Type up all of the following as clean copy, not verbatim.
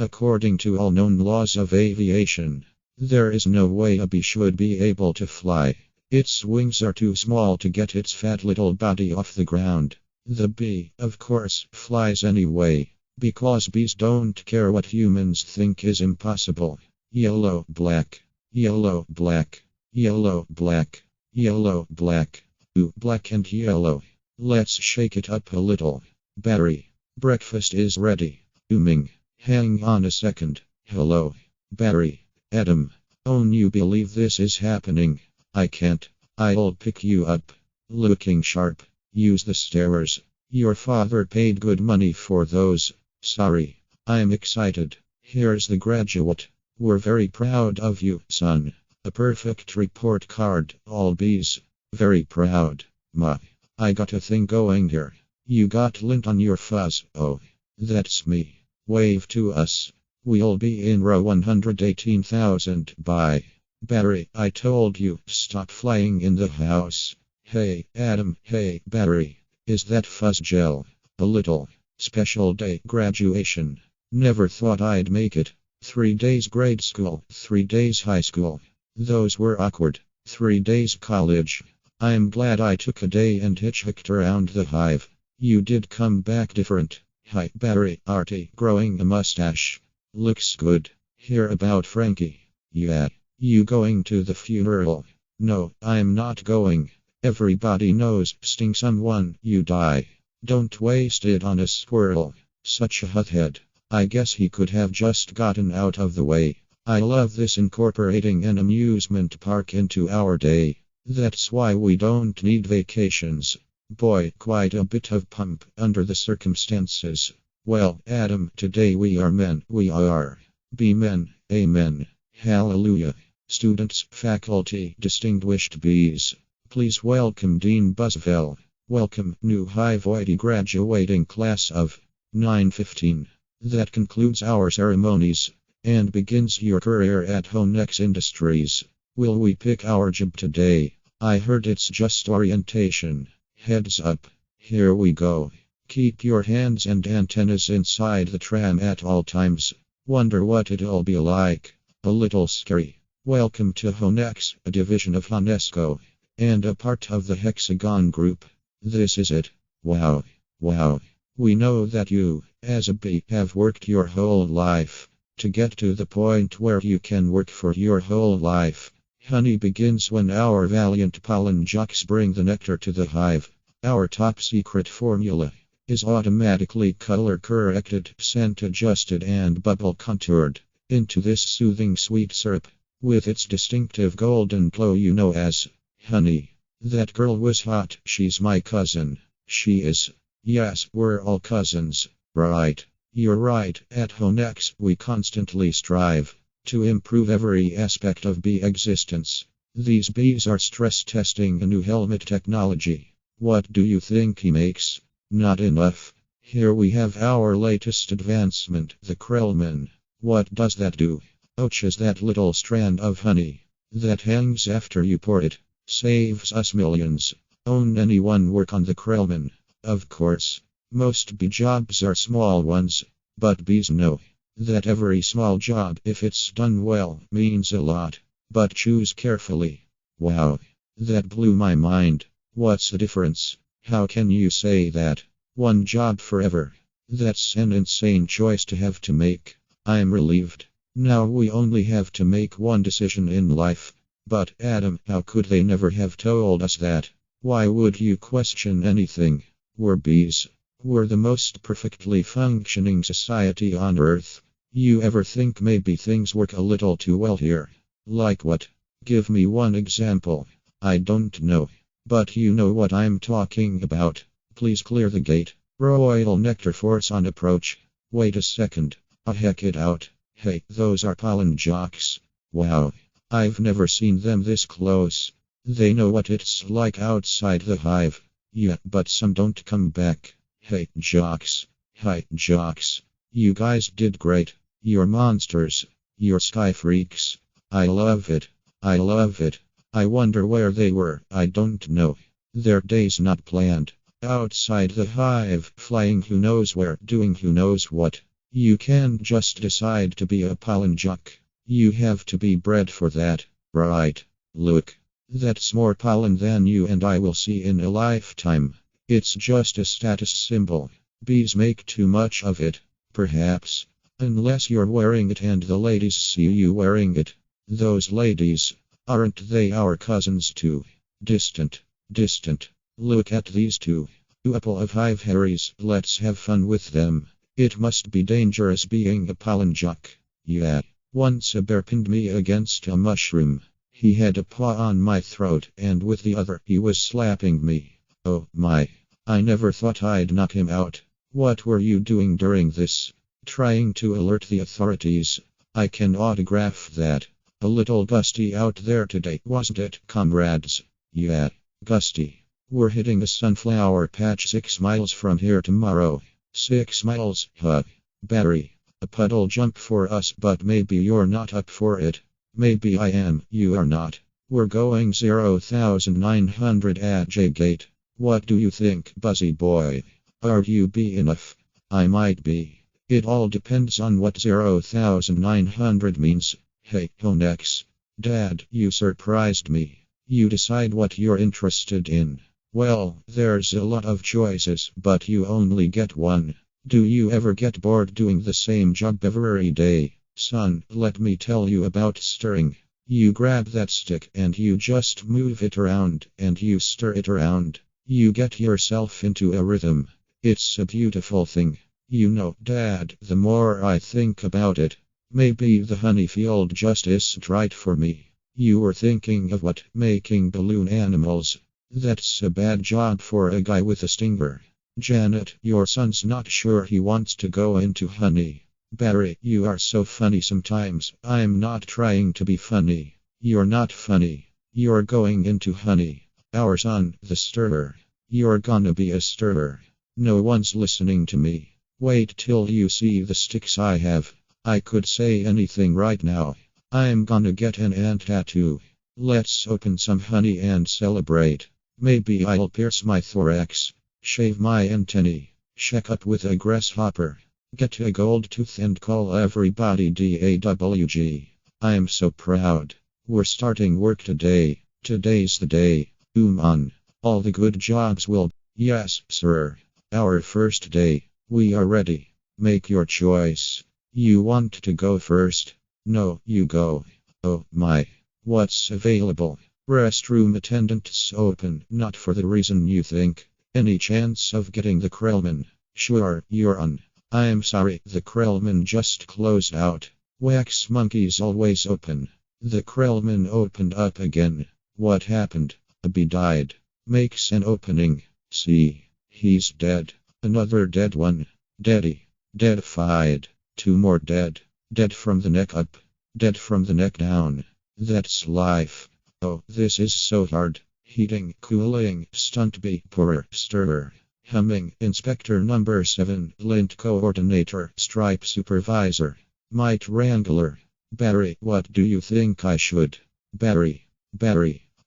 According to all known laws of aviation, there is no way a bee should be able to fly. Its wings are too small to get its fat little body off the ground. The bee, of course, flies anyway, because bees don't care what humans think is impossible. Yellow, black, yellow, black, yellow, black, yellow, black. Ooh, black and yellow. Let's shake it up a little. Barry, breakfast is ready. Ooming. Hang on a second. Hello. Barry. Adam. Oh, you believe this is happening? I can't. I'll pick you up. Looking sharp. Use the stairs. Your father paid good money for those. Sorry. I'm excited. Here's the graduate. We're very proud of you, son. A perfect report card, all B's. Very proud. Ma. I got a thing going here. You got lint on your fuzz. Oh. That's me. Wave to us. We'll be in row 118,000. Bye. Barry, I told you, stop flying in the house. Hey, Adam. Hey, Barry. Is that fuzz gel? A little. Special day graduation. Never thought I'd make it. 3 days grade school, 3 days high school. Those were awkward. 3 days college. I'm glad I took a day and hitchhiked around the hive. You did come back different. Hi, Barry, arty, growing a mustache. Looks good. Hear about Frankie? Yeah. You going to the funeral? No, I'm not going. Everybody knows, sting someone, you die. Don't waste it on a squirrel. Such a hothead. I guess he could have just gotten out of the way. I love this incorporating an amusement park into our day. That's why we don't need vacations. Boy, quite a bit of pump under the circumstances. Well, Adam, today we are men. We are. Be men. Amen. Hallelujah. Students, faculty, distinguished bees. Please welcome Dean Buzzville. Welcome, new Hivoid graduating class of 915. That concludes our ceremonies and begins your career at Honex Industries. Will we pick our job today? I heard it's just orientation. Heads up. Here we go. Keep your hands and antennas inside the tram at all times. Wonder what it'll be like. A little scary. Welcome to Honex, a division of Honesco, and a part of the Hexagon Group. This is it. Wow. Wow. We know that you, as a bee, have worked your whole life to get to the point where you can work for your whole life. Honey begins when our valiant pollen jocks bring the nectar to the hive. Our top secret formula is automatically color corrected, scent adjusted, and bubble contoured into this soothing sweet syrup with its distinctive golden glow you know as honey. That girl was hot, she's my cousin. She is. Yes, we're all cousins. Right. You're right, at Honex we constantly strive to improve every aspect of bee existence. These bees are stress testing a new helmet technology. What do you think he makes? Not enough. Here we have our latest advancement, the Krellman. What does that do? Ouches, that little strand of honey that hangs after you pour it saves us millions. Own anyone work on the Krellman? Of course. Most bee jobs are small ones, but bees know that every small job, if it's done well, means a lot. But choose carefully. Wow. That blew my mind. What's the difference? How can you say that? One job forever. That's an insane choice to have to make. I'm relieved. Now we only have to make one decision in life. But Adam, how could they never have told us that? Why would you question anything? We're bees. We're the most perfectly functioning society on Earth. You ever think maybe things work a little too well here? Like what? Give me one example. I don't know. But you know what I'm talking about. Please clear the gate. Royal Nectar Force on approach. Wait a second. Heck it out. Hey, those are pollen jocks. Wow. I've never seen them this close. They know what it's like outside the hive. Yeah, but some don't come back. Hey, jocks. Hi, jocks. You guys did great. You're monsters. You're sky freaks. I love it. I love it. I wonder where they were. I don't know. Their day's not planned. Outside the hive, flying who knows where, doing who knows what. You can't just decide to be a pollenjock. You have to be bred for that, right? Look, that's more pollen than you and I will see in a lifetime. It's just a status symbol. Bees make too much of it, perhaps. Unless you're wearing it and the ladies see you wearing it. Those ladies, aren't they our cousins too? Distant, distant. Look at these two. Couple of hive Harrys, let's have fun with them. It must be dangerous being a pollenjock. Yeah. Once a bear pinned me against a mushroom. He had a paw on my throat and with the other he was slapping me. Oh my. I never thought I'd knock him out. What were you doing during this? Trying to alert the authorities. I can autograph that. A little gusty out there today, wasn't it, comrades? Yeah, gusty. We're hitting a sunflower patch 6 miles from here tomorrow. 6 miles, huh? Barry. A puddle jump for us, but maybe you're not up for it. Maybe I am, you are not. We're going 0,900 at J Gate. What do you think, Buzzy boy? Are you B enough? I might be. It all depends on what 0,900 means. Hey, Honex. Dad, you surprised me. You decide what you're interested in. Well, there's a lot of choices, but you only get one. Do you ever get bored doing the same job every day? Son, let me tell you about stirring. You grab that stick and you just move it around, and you stir it around. You get yourself into a rhythm. It's a beautiful thing. You know, Dad, the more I think about it, maybe the honey field just isn't right for me. You were thinking of what? Making balloon animals. That's a bad job for a guy with a stinger. Janet, your son's not sure he wants to go into honey. Barry, you are so funny sometimes. I'm not trying to be funny. You're not funny. You're going into honey. Our son, the stirrer. You're gonna be a stirrer. No one's listening to me. Wait till you see the sticks I have. I could say anything right now. I'm gonna get an ant tattoo. Let's open some honey and celebrate. Maybe I'll pierce my thorax. Shave my antennae. Check up with a grasshopper. Get a gold tooth and call everybody DAWG. I'm so proud. We're starting work today. Today's the day. On. All the good jobs will. Yes, sir. Our first day. We are ready. Make your choice. You want to go first? No, you go. Oh my. What's available? Restroom attendants open, not for the reason you think. Any chance of getting the Krellman? Sure, you're on. I'm sorry, the Krellman just closed out. Wax monkeys always open. The Krellman opened up again. What happened? A bee died. Makes an opening. See. He's dead. Another dead one. Deady. Deadified. 2 more dead. Dead from the neck up. Dead from the neck down. That's life. Oh, this is so hard. Heating, cooling, stunt bee, pourer, stirrer. Humming, inspector number 7, lint coordinator, stripe supervisor. Mite wrangler. Barry, what do you think I should? Barry.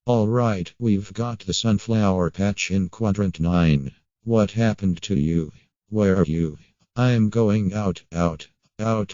Alright, we've got the sunflower patch in quadrant 9. What happened to you? Where are you? I'm going out. Out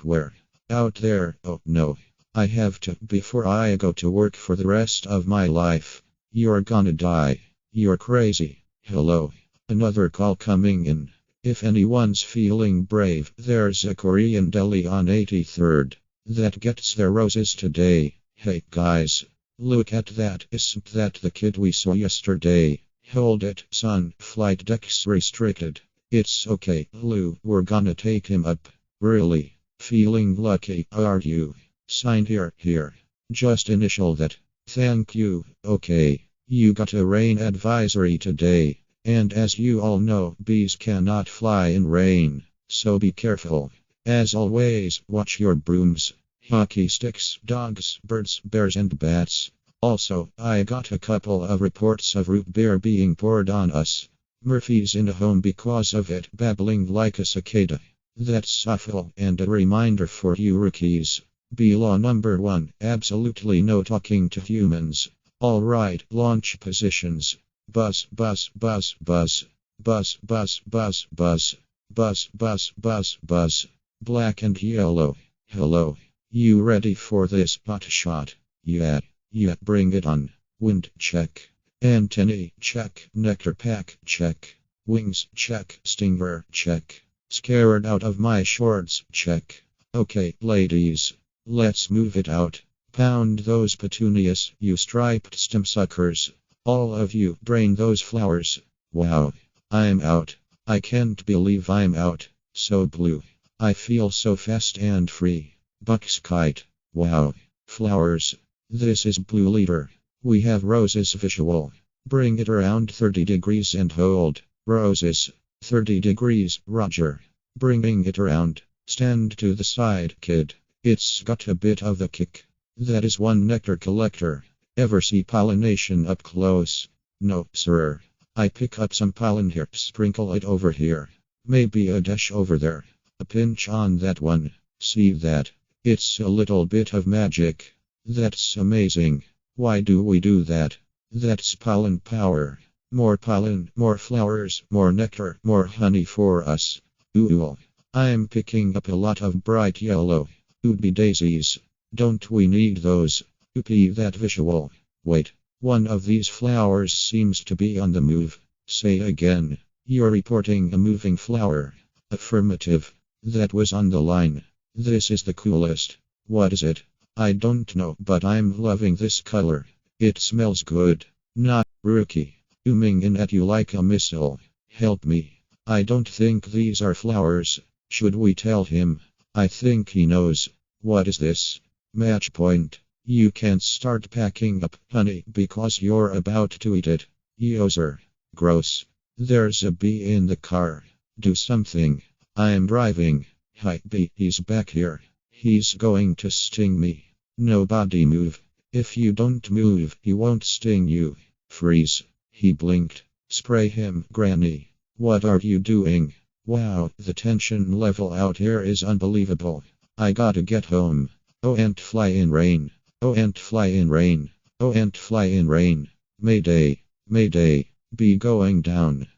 where? Out there. Oh no. I have to before I go to work for the rest of my life. You're gonna die. You're crazy. Hello. Another call coming in. If anyone's feeling brave, there's a Korean deli on 83rd that gets their roses today. Hey guys. Look at that. Isn't that the kid we saw yesterday? Hold it, son. Flight deck's restricted. It's okay, Lou. We're gonna take him up. Really? Feeling lucky, are you? Sign here. Just initial that. Thank you. Okay. You got a rain advisory today. And as you all know, bees cannot fly in rain. So be careful. As always, watch your brooms. Hockey sticks, dogs, birds, bears, and bats. Also, I got a couple of reports of root beer being poured on us. Murphy's in a home because of it, babbling like a cicada. That's awful, and a reminder for you rookies. Bee law number 1, absolutely no talking to humans. Alright, launch positions. Buzz, buzz, buzz, buzz. Buzz, buzz, buzz, buzz. Buzz, buzz, buzz, buzz. Black and yellow. Hello. You ready for this pot shot? Yeah. Yeah, bring it on. Wind check. Antennae check. Nectar pack check. Wings check. Stinger check. Scared out of my shorts check. Okay, ladies. Let's move it out. Pound those petunias, you striped stem suckers. All of you, drain those flowers. Wow. I'm out. I can't believe I'm out. So blue. I feel so fast and free. Buck's kite. Wow. Flowers. This is Blue Leader. We have roses visual. Bring it around 30 degrees and hold. Roses. 30 degrees, Roger. Bringing it around. Stand to the side, kid. It's got a bit of the kick. That is one nectar collector. Ever see pollination up close? No, sir. I pick up some pollen here, sprinkle it over here. Maybe a dash over there. A pinch on that one. See that? It's a little bit of magic. That's amazing. Why do we do that? That's pollen power. More pollen, more flowers, more nectar, more honey for us. Ooh. I'm picking up a lot of bright yellow. Oopie daisies. Don't we need those? Oopie, that visual. Wait. One of these flowers seems to be on the move. Say again. You're reporting a moving flower. Affirmative. That was on the line. This is the coolest. What is it? I don't know, but I'm loving this color. It smells good. Not rookie. Zooming in at you like a missile. Help me. I don't think these are flowers. Should we tell him? I think he knows. What is this? Match point. You can't start packing up, honey, because you're about to eat it. Yoser. Gross. There's a bee in the car. Do something. I'm driving. Hi, bee, he's back here. He's going to sting me. Nobody move. If you don't move, he won't sting you. Freeze. He blinked. Spray him, Granny. What are you doing? Wow, the tension level out here is unbelievable. I gotta get home. Oh, and fly in rain. Oh, and fly in rain. Oh, and fly in rain. Mayday. Mayday. Be going down.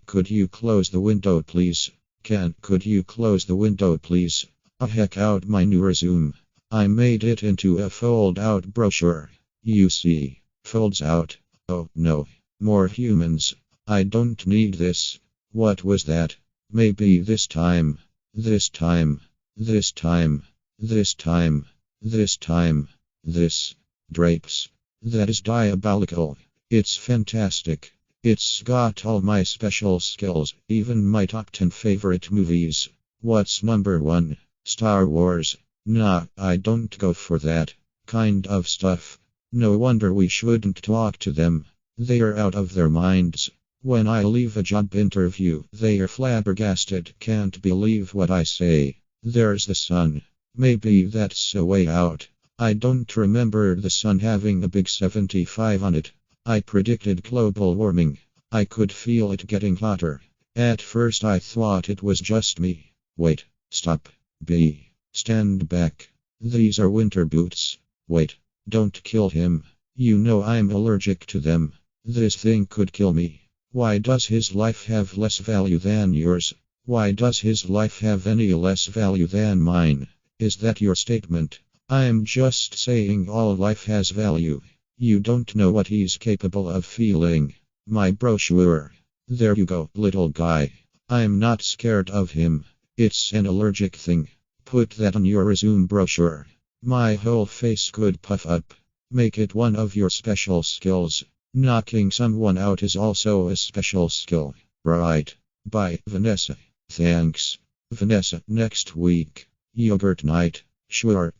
Could you close the window, please? Could you close the window, please? Oh, heck out my new resume. I made it into a fold-out brochure. You see. Folds out. Oh, no. More humans. I don't need this. What was that? Maybe this time. This time. This time. This time. This time. This. Drapes. That is diabolical. It's fantastic. It's got all my special skills, even my top 10 favorite movies. What's number 1? Star Wars. Nah, I don't go for that kind of stuff. No wonder we shouldn't talk to them. They are out of their minds. When I leave a job interview, they are flabbergasted. Can't believe what I say. There's the sun. Maybe that's a way out. I don't remember the sun having a big 75 on it. I predicted global warming. I could feel it getting hotter. At first I thought it was just me. Wait, stop. B. Stand back. These are winter boots. Wait, don't kill him. You know I'm allergic to them. This thing could kill me. Why does his life have less value than yours? Why does his life have any less value than mine? Is that your statement? I'm just saying all life has value. You don't know what he's capable of feeling. My brochure. There you go, little guy. I'm not scared of him. It's an allergic thing. Put that on your resume brochure. My whole face could puff up. Make it one of your special skills. Knocking someone out is also a special skill. Right. Bye, Vanessa. Thanks. Vanessa, next week. Yogurt night. Sure,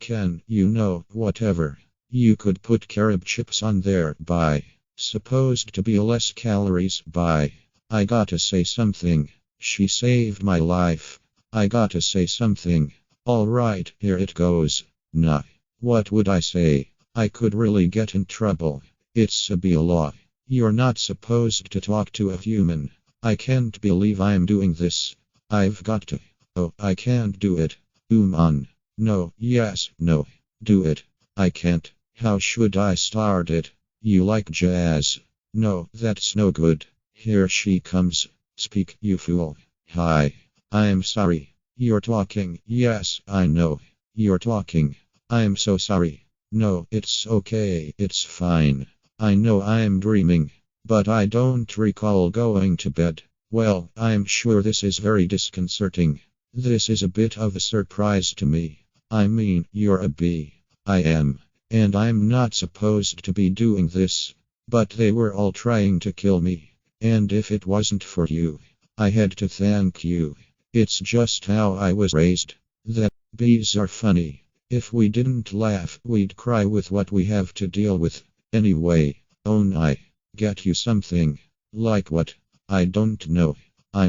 whatever. You could put carob chips on there. Bye. Supposed to be less calories. Bye. I gotta say something. She saved my life. I gotta say something. Alright, here it goes. Nah. What would I say? I could really get in trouble. It's a B law. You're not supposed to talk to a human. I can't believe I'm doing this. I've got to. Oh, I can't do it. On. No, yes, no. Do it. I can't. How should I start it? You like jazz? No, that's no good. Here she comes. Speak, you fool. Hi. I'm sorry. You're talking. Yes, I know. You're talking. I'm so sorry. No, it's okay. It's fine. I know I'm dreaming. But I don't recall going to bed. Well, I'm sure this is very disconcerting. This is a bit of a surprise to me. I mean, you're a bee. I am. And I'm not supposed to be doing this. But they were all trying to kill me. And if it wasn't for you, I had to thank you. It's just how I was raised. That bees are funny. If we didn't laugh, we'd cry with what we have to deal with. Anyway, own I get you something. Like what? I don't know. I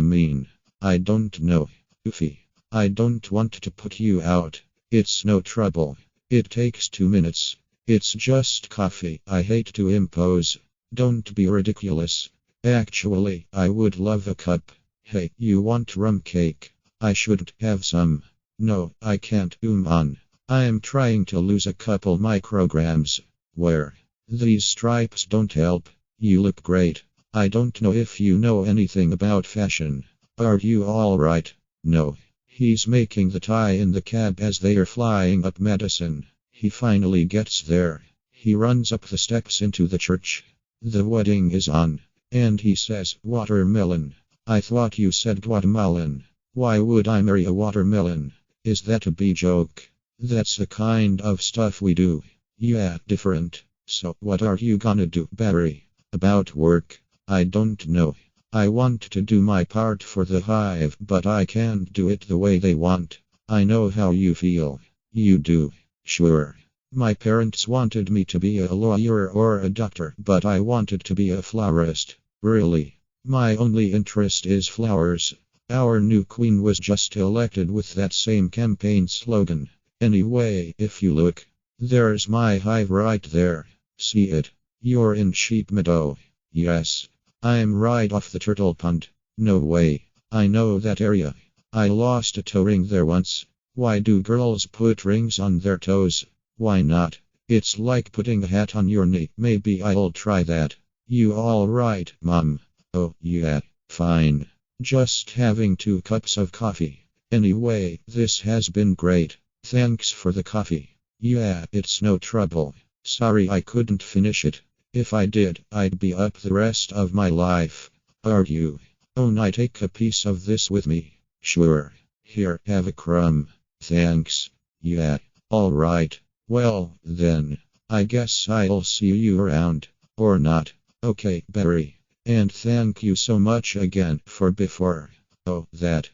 don't know. Oofy. I don't want to put you out. It's no trouble. It takes 2 minutes. It's just coffee. I hate to impose. Don't be ridiculous. Actually, I would love a cup. Hey, you want rum cake? I shouldn't have some. No, I can't. On. I'm trying to lose a couple micrograms. Where? These stripes don't help. You look great. I don't know if you know anything about fashion. Are you alright? No. He's making the tie in the cab as they are flying up Madison. He finally gets there. He runs up the steps into the church. The wedding is on. And he says, watermelon. I thought you said Guatemalan. Why would I marry a watermelon? Is that a bee joke? That's the kind of stuff we do. Yeah, different. So, what are you gonna do, Barry? About work? I don't know. I want to do my part for the hive, but I can't do it the way they want. I know how you feel. You do. Sure. My parents wanted me to be a lawyer or a doctor, but I wanted to be a florist. Really. My only interest is flowers. Our new queen was just elected with that same campaign slogan. Anyway, if you look, there's my hive right there. See it? You're in Sheep Meadow. Yes. I'm right off the turtle pond. No way. I know that area. I lost a toe ring there once. Why do girls put rings on their toes? Why not? It's like putting a hat on your knee. Maybe I'll try that. You alright, Mom? Oh, yeah, fine. Just having 2 cups of coffee. Anyway, this has been great. Thanks for the coffee. Yeah, it's no trouble. Sorry I couldn't finish it. If I did, I'd be up the rest of my life. Are you? Oh, I take a piece of this with me. Sure. Here, have a crumb. Thanks. Yeah, alright. Well, then, I guess I'll see you around. Or not. Okay, Barry. And thank you so much again for before. Oh, that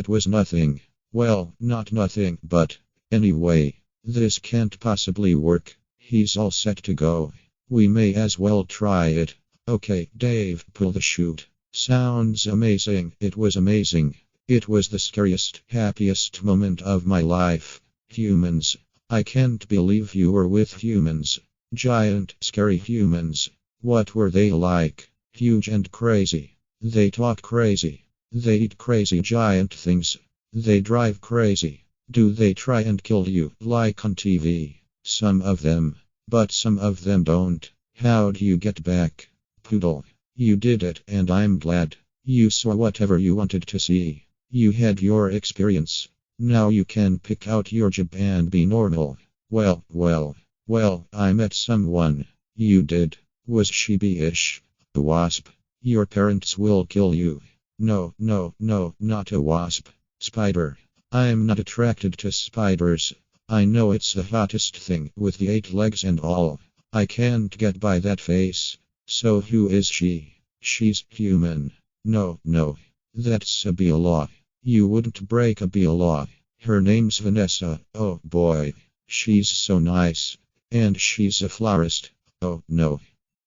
was nothing. Well, not nothing, but anyway, this can't possibly work. He's all set to go. We may as well try it. Okay, Dave, pull the chute. Sounds amazing. It was amazing. It was the scariest, happiest moment of my life. Humans. I can't believe you were with humans. Giant, scary humans. What were they like? Huge and crazy. They talk crazy. They eat crazy giant things. They drive crazy. Do they try and kill you, like on TV? Some of them. But some of them don't. How'd you get back? Poodle. You did it, and I'm glad. You saw whatever you wanted to see. You had your experience. Now you can pick out your job and be normal. Well, I met someone. You did. Was she bee-ish? A wasp. Your parents will kill you. No, not a wasp. Spider. I'm not attracted to spiders. I know it's the hottest thing with the 8 legs and all. I can't get by that face. So who is she? She's human. No. That's a bee law. You wouldn't break a bee law. Her name's Vanessa. Oh boy. She's so nice. And she's a florist. Oh no.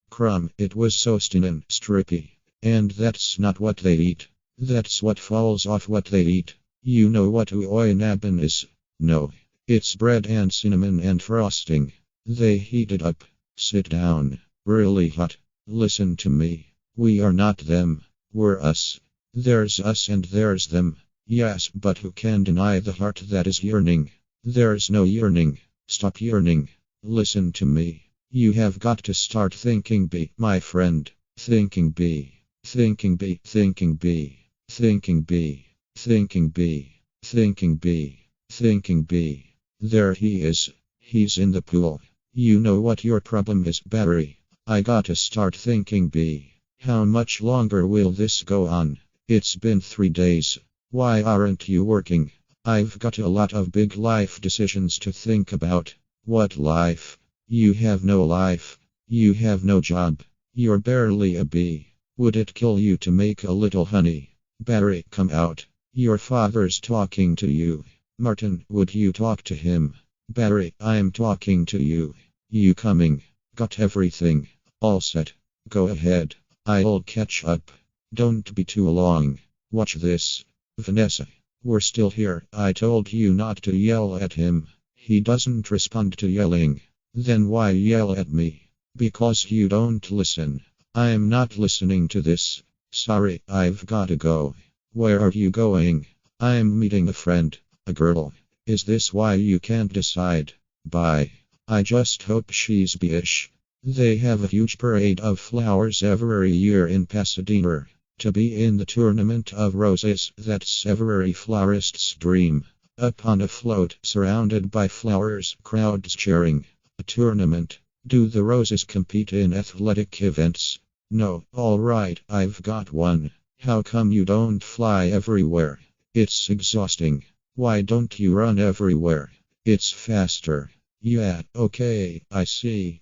Crumb, it was so stinnin' strippy. And that's not what they eat. That's what falls off what they eat. You know what oinabin is? No. It's bread and cinnamon and frosting. They heat it up. Sit down. Really hot. Listen to me. We are not them. We're us. There's us and there's them. Yes, but who can deny the heart that is yearning? There's no yearning. Stop yearning. Listen to me. You have got to start thinking bee, my friend. Thinking bee. Thinking bee. Thinking bee. Thinking bee. Thinking bee. Thinking B. Thinking B. There he is. He's in the pool. You know what your problem is, Barry. I gotta start thinking B. How much longer will this go on? It's been 3 days. Why aren't you working? I've got a lot of big life decisions to think about. What life? You have no life. You have no job. You're barely a bee. Would it kill you to make a little honey? Barry, come out. Your father's talking to you. Martin, would you talk to him? Barry, I'm talking to you. You coming? Got everything. All set. Go ahead. I'll catch up. Don't be too long. Watch this. Vanessa. We're still here. I told you not to yell at him. He doesn't respond to yelling. Then why yell at me? Because you don't listen. I'm not listening to this. Sorry, I've gotta go. Where are you going? I'm meeting a friend. A girl. Is this why you can't decide? Bye. I just hope she's beish. They have a huge parade of flowers every year in Pasadena. To be in the tournament of roses, that's every florist's dream. Up on a float, surrounded by flowers, crowds cheering. A tournament. Do the roses compete in athletic events? No. Alright, I've got one. How come you don't fly everywhere? It's exhausting. Why don't you run everywhere? It's faster. Yeah, okay, I see.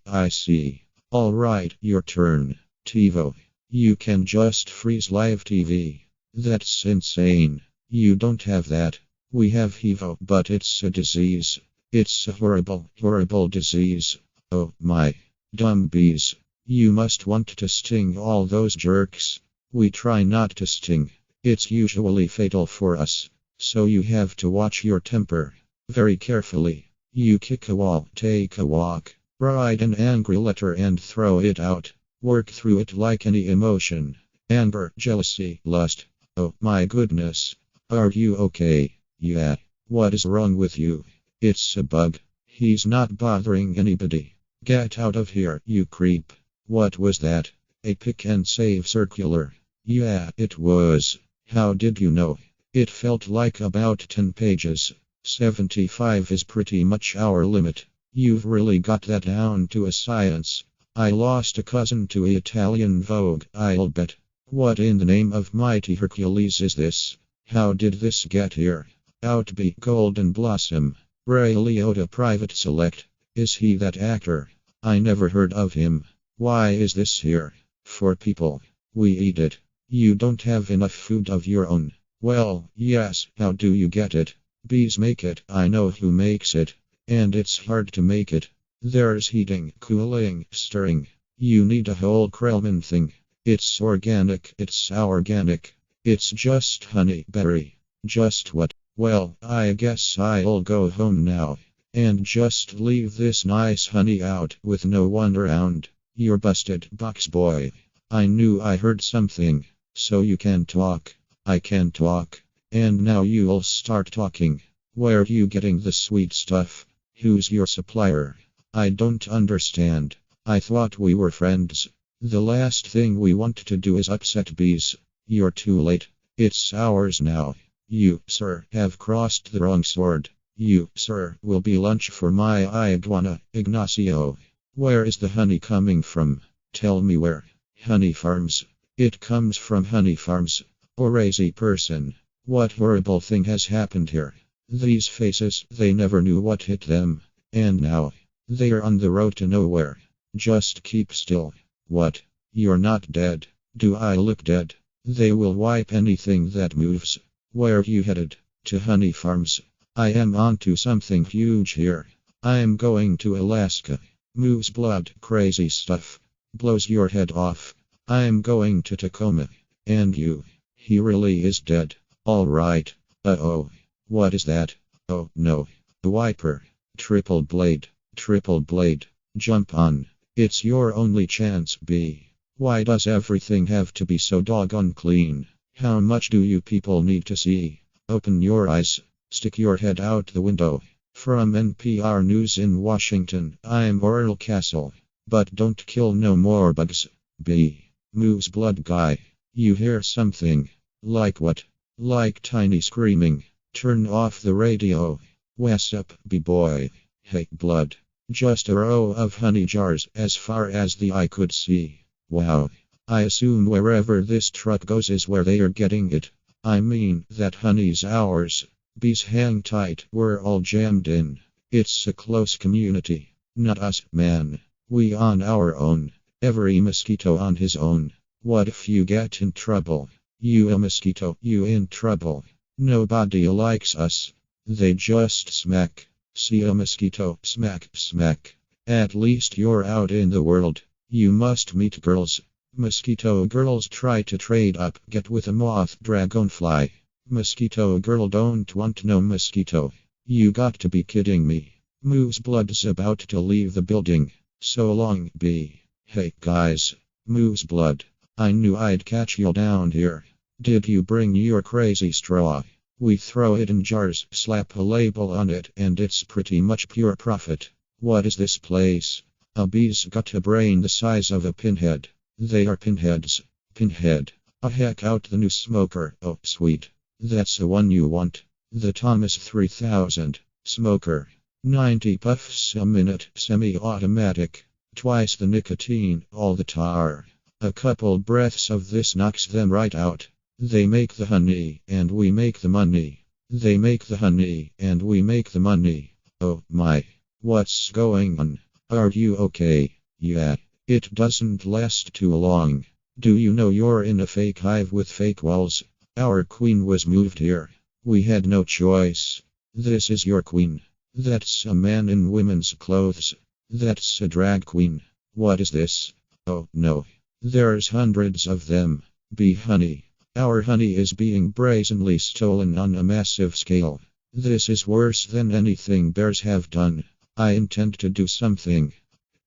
Alright, your turn. TiVo. You can just freeze live TV. That's insane. You don't have that. We have HIVO, but it's a disease. It's a horrible, horrible disease. Oh my. Dumb bees. You must want to sting all those jerks. We try not to sting. It's usually fatal for us. So you have to watch your temper. Very carefully. You kick a wall, take a walk. Write an angry letter and throw it out. Work through it like any emotion. Anger, jealousy, lust. Oh my goodness. Are you okay? Yeah. What is wrong with you? It's a bug. He's not bothering anybody. Get out of here, you creep. What was that? A pick and save circular. Yeah, it was. How did you know? It felt like about 10 pages. 75 is pretty much our limit. You've really got that down to a science. I lost a cousin to Italian Vogue, I'll bet. What in the name of mighty Hercules is this? How did this get here? Outby Golden Blossom. Ray Liotta Private Select. Is he that actor? I never heard of him. Why is this here? For people. We eat it. You don't have enough food of your own. Well, yes, how do you get it? Bees make it, I know who makes it. And it's hard to make it. There's heating, cooling, stirring. You need a whole Krellman thing. It's organic, it's organic. It's just honey, Barry. Just what? Well, I guess I'll go home now. And just leave this nice honey out with no one around. You're busted, box boy. I knew I heard something. So you can talk. I can talk. And now you'll start talking. Where are you getting the sweet stuff? Who's your supplier? I don't understand. I thought we were friends. The last thing we want to do is upset bees. You're too late. It's ours now. You, sir, have crossed the wrong sword. You, sir, will be lunch for my iguana, Ignacio. Where is the honey coming from? Tell me where. Honey farms. It comes from honey farms. Crazy person. What horrible thing has happened here? These faces, they never knew what hit them. And now, they're on the road to nowhere. Just keep still. What? You're not dead. Do I look dead? They will wipe anything that moves. Where you headed? To honey farms. I am onto something huge here. I'm going to Alaska. Moves blood, crazy stuff. Blows your head off. I'm going to Tacoma. And you. He really is dead. Alright. Uh-oh. What is that? Oh no. A wiper. Triple blade. Triple blade. Jump on. It's your only chance, B. Why does everything have to be so doggone clean? How much do you people need to see? Open your eyes. Stick your head out the window. From NPR News in Washington, I'm Oral Castle. But don't kill no more bugs. B. Moves blood guy. You hear something. Like what? Like tiny screaming. Turn off the radio. What's up, b-boy? Hey, blood. Just a row of honey jars as far as the eye could see. Wow. I assume wherever this truck goes is where they are getting it. I mean, that honey's ours. Bees hang tight, we're all jammed in. It's a close community. Not us, man. We on our own. Every mosquito on his own. What if you get in trouble? You a mosquito, you in trouble. Nobody likes us. They just smack. See a mosquito, smack, smack. At least you're out in the world. You must meet girls. Mosquito girls try to trade up, get with a moth dragonfly. Mosquito girl don't want no mosquito. You got to be kidding me. Moo's blood's about to leave the building. So long, B. Hey guys. Moo's blood. I knew I'd catch you down here. Did you bring your crazy straw? We throw it in jars, slap a label on it, and it's pretty much pure profit. What is this place? A bee's got a brain the size of a pinhead. They are pinheads. Pinhead. A heck out the new smoker. Oh, sweet. That's the one you want. The Thomas 3000. Smoker. 90 puffs a minute, semi-automatic. Twice the nicotine, all the tar. A couple breaths of this knocks them right out. They make the honey, and we make the money. They make the honey, and we make the money. Oh my. What's going on? Are you okay? Yeah. It doesn't last too long. Do you know you're in a fake hive with fake walls? Our queen was moved here. We had no choice. This is your queen. That's a man in women's clothes. That's a drag queen. What is this? Oh no. There's hundreds of them. Bee honey. Our honey is being brazenly stolen on a massive scale. This is worse than anything bears have done. I intend to do something.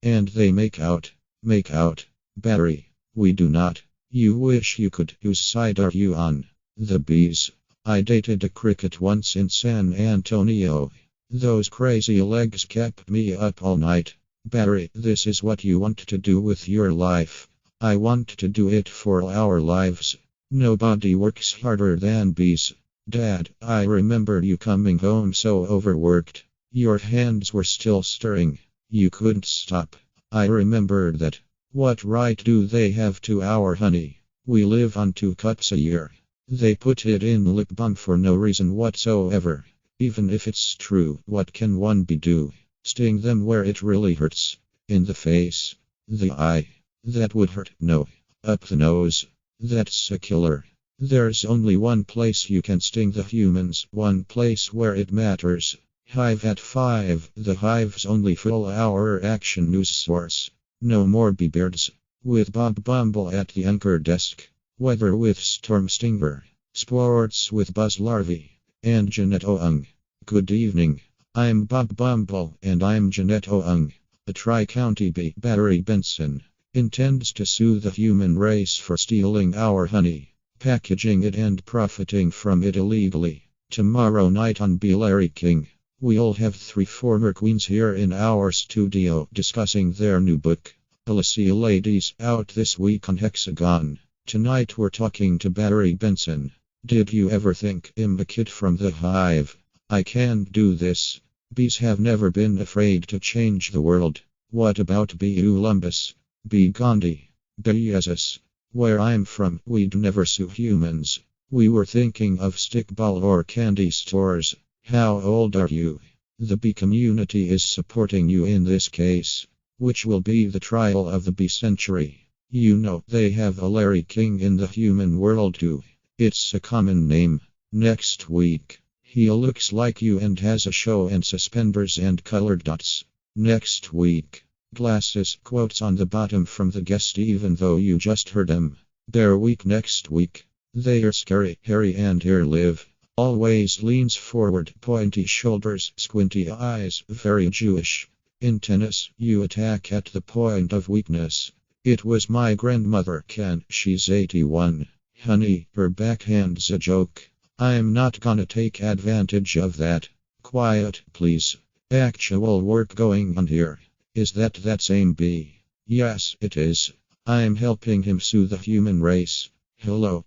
And they make out. Make out. Barry. We do not. You wish you could. Whose side are you on? The bees. I dated a cricket once in San Antonio. Those crazy legs kept me up all night. Barry, this is what you want to do with your life. I want to do it for our lives. Nobody works harder than bees. Dad, I remember you coming home so overworked. Your hands were still stirring. You couldn't stop. I remember that. What right do they have to our honey? We live on 2 cups a year. They put it in lip balm for no reason whatsoever. Even if it's true, what can one do? Sting them where it really hurts. In the face. The eye. That would hurt. No. Up the nose. That's a killer. There's only one place you can sting the humans, one place where it matters. Hive at 5, the Hive's only full-hour action news source. No more bee-beards. With Bob Bumble at the anchor desk. Weather with Storm Stinger. Sports with Buzz Larvey. And Jeanette Oung. Good evening. I'm Bob Bumble, and I'm Jeanette Oung. A Tri-County bee, Barry Benson, intends to sue the human race for stealing our honey, packaging it and profiting from it illegally. Tomorrow night on Be Larry King, we'll have 3 former queens here in our studio discussing their new book, Alicia Ladies, out this week on Hexagon. Tonight we're talking to Barry Benson. Did you ever think I'm a kid from the Hive? I can't do this. Bees have never been afraid to change the world. What about Bee Ulumbus? Bee Gandhi? Beezus? Where I'm from, we'd never sue humans. We were thinking of stickball or candy stores. How old are you? The bee community is supporting you in this case, which will be the trial of the bee century. You know, they have a Larry King in the human world too. It's a common name. Next week. He looks like you and has a show and suspenders and colored dots. Next week. Glasses, quotes on the bottom from the guest even though you just heard them. Bear week next week. They are scary, hairy and here live. Always leans forward, pointy shoulders, squinty eyes, very Jewish. In tennis, you attack at the point of weakness. It was my grandmother Ken, she's 81. Honey, her backhand's a joke. I'm not gonna take advantage of that. Quiet, please. Actual work going on here. Is that same bee? Yes, it is. I'm helping him sue the human race. Hello,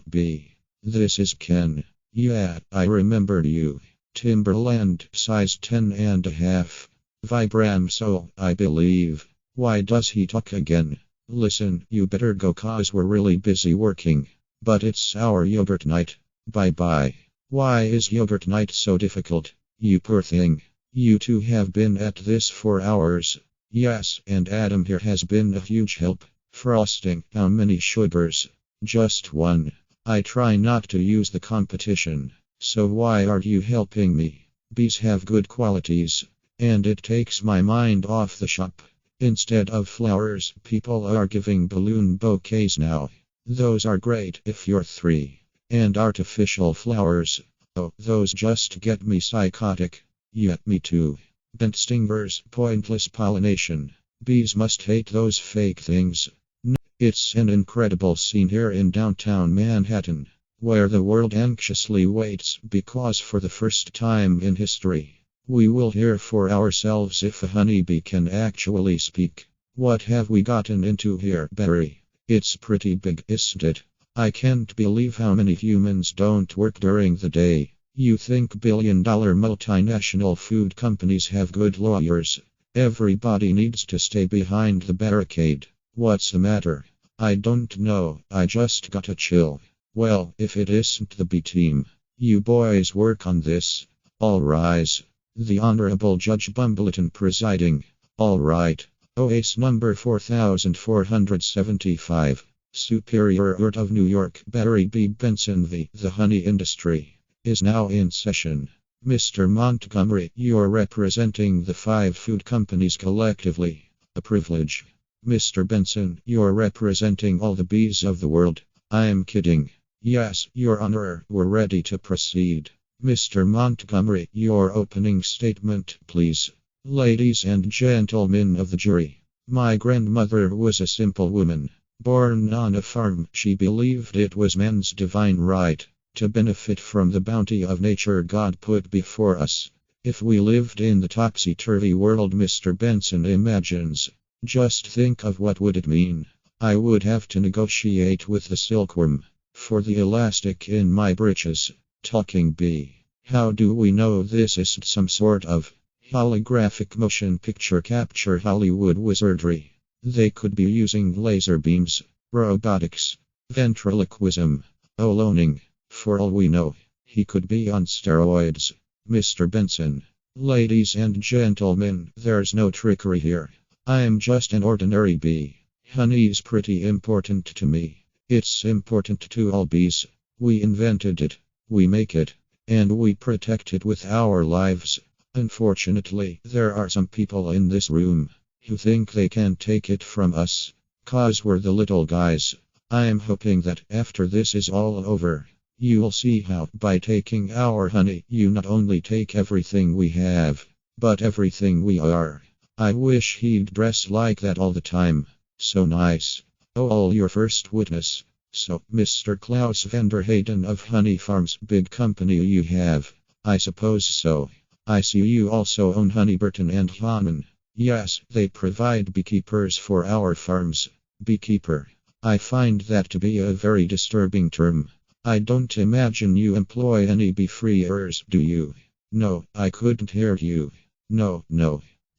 bee. This is Ken. Yeah, I remember you. Timberland, size 10.5. Vibram Soul, I believe. Why does he talk again? Listen, you better go cause we're really busy working. But it's our yogurt night. Bye bye. Why is yogurt night so difficult? You poor thing. You two have been at this for hours. Yes, and Adam here has been a huge help. Frosting, how many sugars? Just one. I try not to use the competition. So why are you helping me? Bees have good qualities. And it takes my mind off the shop. Instead of flowers, people are giving balloon bouquets now. Those are great if you're 3. And artificial flowers. Oh, those just get me psychotic. Yeah, me too. Bent stingers, pointless pollination. Bees must hate those fake things. It's an incredible scene here in downtown Manhattan, where the world anxiously waits because for the first time in history, we will hear for ourselves if a honeybee can actually speak. What have we gotten into here, Barry? It's pretty big, isn't it? I can't believe how many humans don't work during the day. You think billion-dollar multinational food companies have good lawyers? Everybody needs to stay behind the barricade. What's the matter? I don't know, I just got a chill. Well, if it isn't the B team. You boys work on this. All rise. The Honorable Judge Bumbleton presiding. All right. OAS number 4475. Superior Court of New York, Barry B. Benson v. The Honey Industry, is now in session. Mr. Montgomery, you're representing the 5 food companies collectively. A privilege. Mr. Benson, you're representing all the bees of the world. I'm kidding. Yes, Your Honor, we're ready to proceed. Mr. Montgomery, your opening statement, please. Ladies and gentlemen of the jury, my grandmother was a simple woman. Born on a farm, she believed it was man's divine right to benefit from the bounty of nature God put before us. If we lived in the topsy-turvy world Mr. Benson imagines, just think of what would it mean. I would have to negotiate with the silkworm for the elastic in my breeches. Talking bee. How do we know this isn't some sort of holographic motion picture capture Hollywood wizardry? They could be using laser beams, robotics, ventriloquism, oloning. For all we know, he could be on steroids. Mr. Benson. Ladies and gentlemen, there's no trickery here. I'm just an ordinary bee. Honey's pretty important to me. It's important to all bees. We invented it, we make it, and we protect it with our lives. Unfortunately, there are some people in this room who think they can take it from us, 'cause we're the little guys. I'm hoping that after this is all over, you'll see how by taking our honey, you not only take everything we have, but everything we are. I wish he'd dress like that all the time. So nice. Oh, your first witness. So, Mr. Klaus Vanderhayden of Honey Farms, big company you have. I suppose so. I see you also own Honey Burton and Hanen. Yes, they provide beekeepers for our farms. Beekeeper. I find that to be a very disturbing term. I don't imagine you employ any bee-freers, do you? No, I couldn't hear you. No.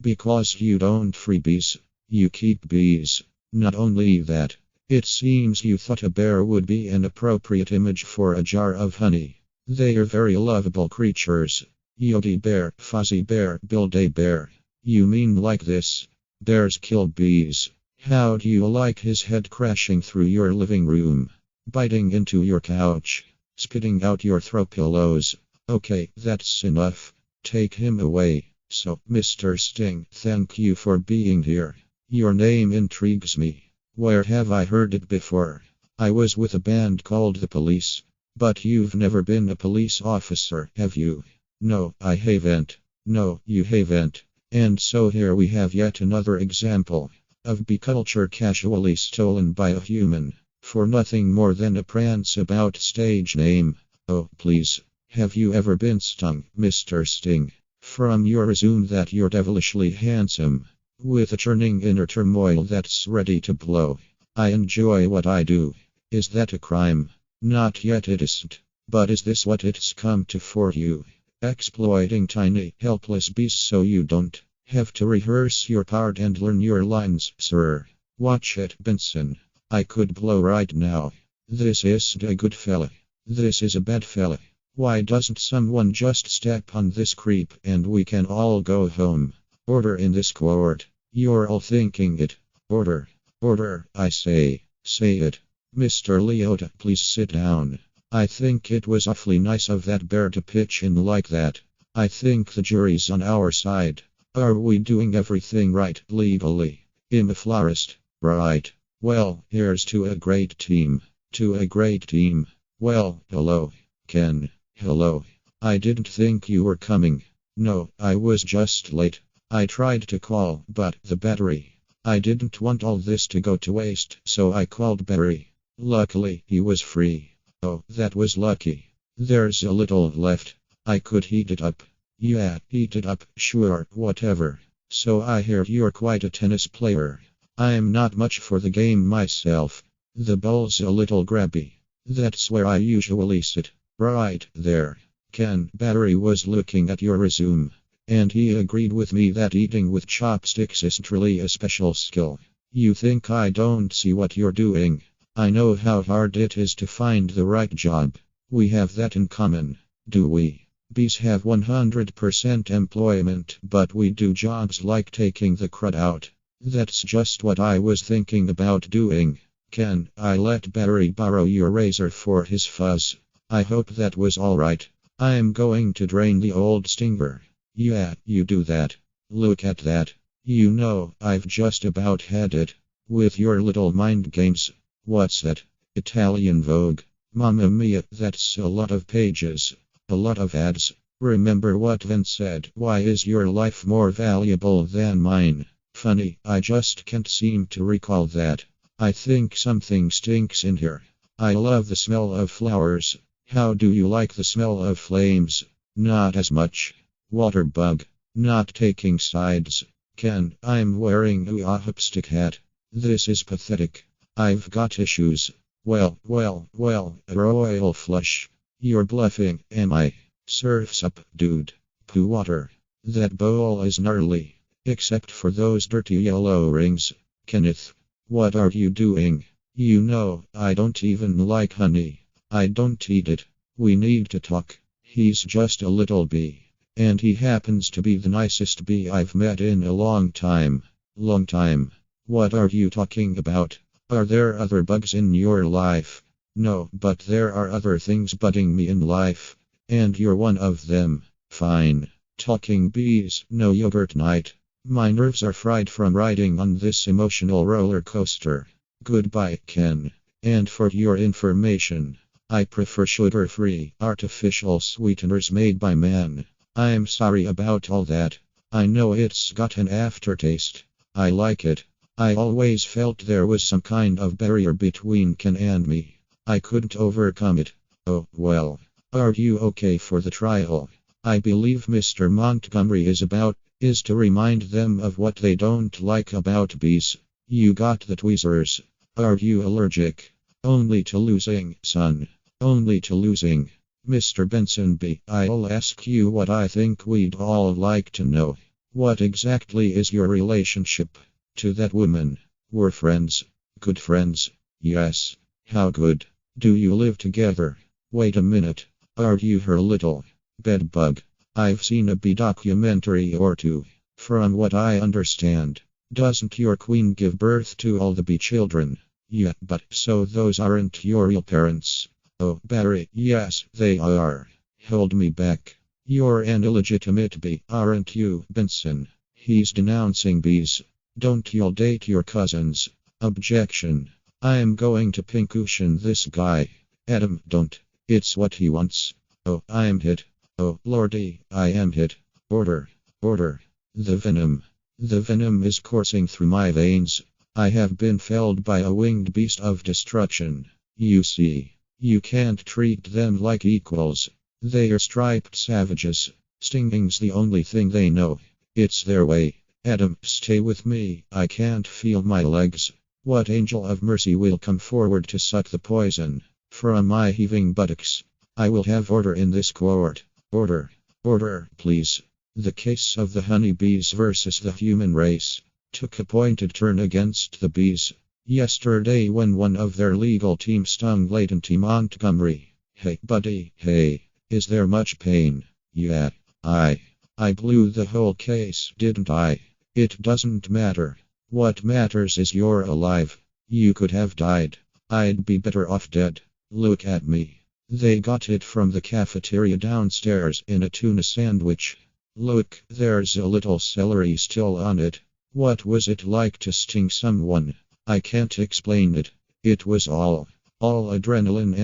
Because you don't free bees. You keep bees. Not only that, it seems you thought a bear would be an appropriate image for a jar of honey. They are very lovable creatures. Yogi Bear, Fuzzy Bear, Build-A Bear. You mean like this? Bears kill bees. How do you like his head crashing through your living room? Biting into your couch? Spitting out your throw pillows? Okay, that's enough. Take him away. So, Mr. Sting, thank you for being here. Your name intrigues me. Where have I heard it before? I was with a band called The Police. But you've never been a police officer, have you? No, I haven't. No, you haven't. And so here we have yet another example of bee culture casually stolen by a human for nothing more than a prance about stage name. Oh, please. Have you ever been stung, Mr. Sting? From your resume that you're devilishly handsome, with a churning inner turmoil that's ready to blow. I enjoy what I do. Is that a crime? Not yet, it isn't. But is this what it's come to for you? Exploiting tiny, helpless beasts so you don't have to rehearse your part and learn your lines, sir. Watch it, Benson. I could blow right now. This isn't a good fella. This is a bad fella. Why doesn't someone just step on this creep and we can all go home? Order in this court. You're all thinking it. Order. Order, I say. Say it. Mr. Leota, please sit down. I think it was awfully nice of that bear to pitch in like that. I think the jury's on our side. Are we doing everything right legally? In the florist, right? Well, here's to a great team. To a great team. Well, hello, Ken. Hello. I didn't think you were coming. No, I was just late. I tried to call, but the battery. I didn't want all this to go to waste, so I called Barry. Luckily, he was free. Oh, that was lucky. There's a little left. I could heat it up. Yeah, heat it up, sure, whatever. So I hear you're quite a tennis player. I'm not much for the game myself. The ball's a little grabby. That's where I usually sit. Right there. Ken Barry was looking at your resume. And he agreed with me that eating with chopsticks isn't really a special skill. You think I don't see what you're doing? I know how hard it is to find the right job. We have that in common, do we? Bees have 100% employment, but we do jobs like taking the crud out. That's just what I was thinking about doing. Can I let Barry borrow your razor for his fuzz? I hope that was alright. I'm going to drain the old stinger. Yeah, you do that. Look at that. You know, I've just about had it. With your little mind games. What's that? Italian Vogue. Mamma mia, that's a lot of pages. A lot of ads. Remember what Vince said, why is your life more valuable than mine? Funny, I just can't seem to recall that. I think something stinks in here. I love the smell of flowers. How do you like the smell of flames? Not as much. Water bug. Not taking sides. Ken, I'm wearing a hipstick hat. This is pathetic. I've got issues. Well, royal flush. You're bluffing, am I? Surf's up, dude. Poo water. That bowl is gnarly. Except for those dirty yellow rings. Kenneth, what are you doing? You know, I don't even like honey. I don't eat it. We need to talk. He's just a little bee. And he happens to be the nicest bee I've met in a long time. Long time. What are you talking about? Are there other bugs in your life? No, but there are other things bugging me in life. And you're one of them. Fine. Talking bees, no yogurt night. My nerves are fried from riding on this emotional roller coaster. Goodbye, Ken. And for your information, I prefer sugar-free, artificial sweeteners made by man. I'm sorry about all that. I know it's got an aftertaste. I like it. I always felt there was some kind of barrier between Ken and me. I couldn't overcome it. Oh, well. Are you okay for the trial? I believe Mr. Montgomery is to remind them of what they don't like about bees. You got the tweezers. Are you allergic? Only to losing, son. Only to losing. Mr. Benson B., I'll ask you what I think we'd all like to know. What exactly is your relationship to that woman? We're friends. Good friends. Yes. How good. Do you live together? Wait a minute. Are you her little bedbug? I've seen a bee documentary or two. From what I understand, doesn't your queen give birth to all the bee children? Yeah, but so those aren't your real parents. Oh, Barry, yes, they are. Hold me back. You're an illegitimate bee, aren't you, Benson? He's denouncing bees. Don't you date your cousins? Objection. I'm going to pincushion this guy. Adam, don't. It's what he wants. Oh, I'm hit. Oh, lordy, I am hit. Order. Order. The venom. The venom is coursing through my veins. I have been felled by a winged beast of destruction. You see. You can't treat them like equals. They are striped savages. Stinging's the only thing they know. It's their way. Adam, stay with me. I can't feel my legs. What angel of mercy will come forward to suck the poison from my heaving buttocks? I will have order in this court. Order. Order, please. The case of the honeybees versus the human race took a pointed turn against the bees yesterday when one of their legal team stung Leighton T. Montgomery. Hey, buddy, hey, is there much pain? Yeah, I blew the whole case, didn't I? It doesn't matter. What matters is you're alive. You could have died. I'd be better off dead. Look at me. They got it from the cafeteria downstairs in a tuna sandwich. Look, there's a little celery still on it. What was it like to sting someone? I can't explain it. It was all adrenaline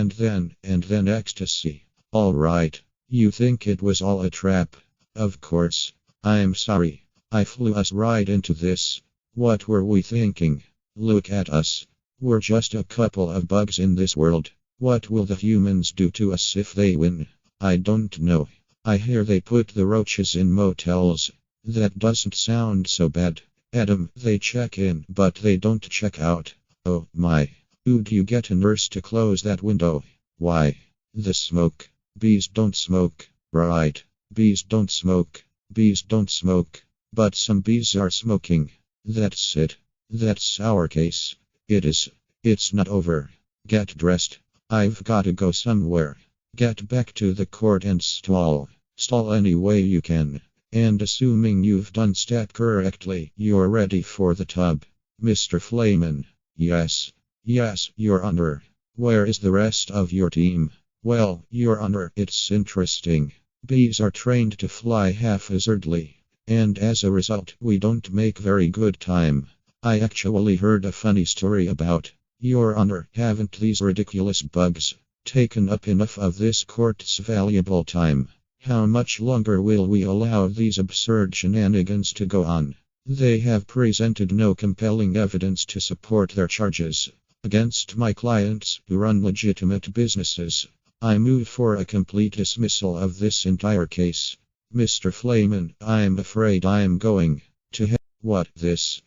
and then ecstasy. All right. You think it was all a trap? Of course. I'm sorry. I flew us right into this. What were we thinking? Look at us. We're just a couple of bugs in this world. What will the humans do to us if they win? I don't know. I hear they put the roaches in motels. That doesn't sound so bad. Adam, they check in, but they don't check out. Oh my. Would you get a nurse to close that window? Why? The smoke. Bees don't smoke. Right. Bees don't smoke. Bees don't smoke. But some bees are smoking. That's it. That's our case. It is. It's not over. Get dressed. I've gotta go somewhere. Get back to the court and stall. Stall any way you can. And assuming you've done stat correctly, you're ready for the tub. Mr. Flayman. Yes. Yes, Your Honor. Where is the rest of your team? Well, Your Honor, it's interesting. Bees are trained to fly haphazardly. And as a result, we don't make very good time. I actually heard a funny story about. Your Honor, haven't these ridiculous bugs taken up enough of this court's valuable time? How much longer will we allow these absurd shenanigans to go on? They have presented no compelling evidence to support their charges against my clients who run legitimate businesses. I move for a complete dismissal of this entire case. Mr. Flayman, I'm afraid I'm going to what this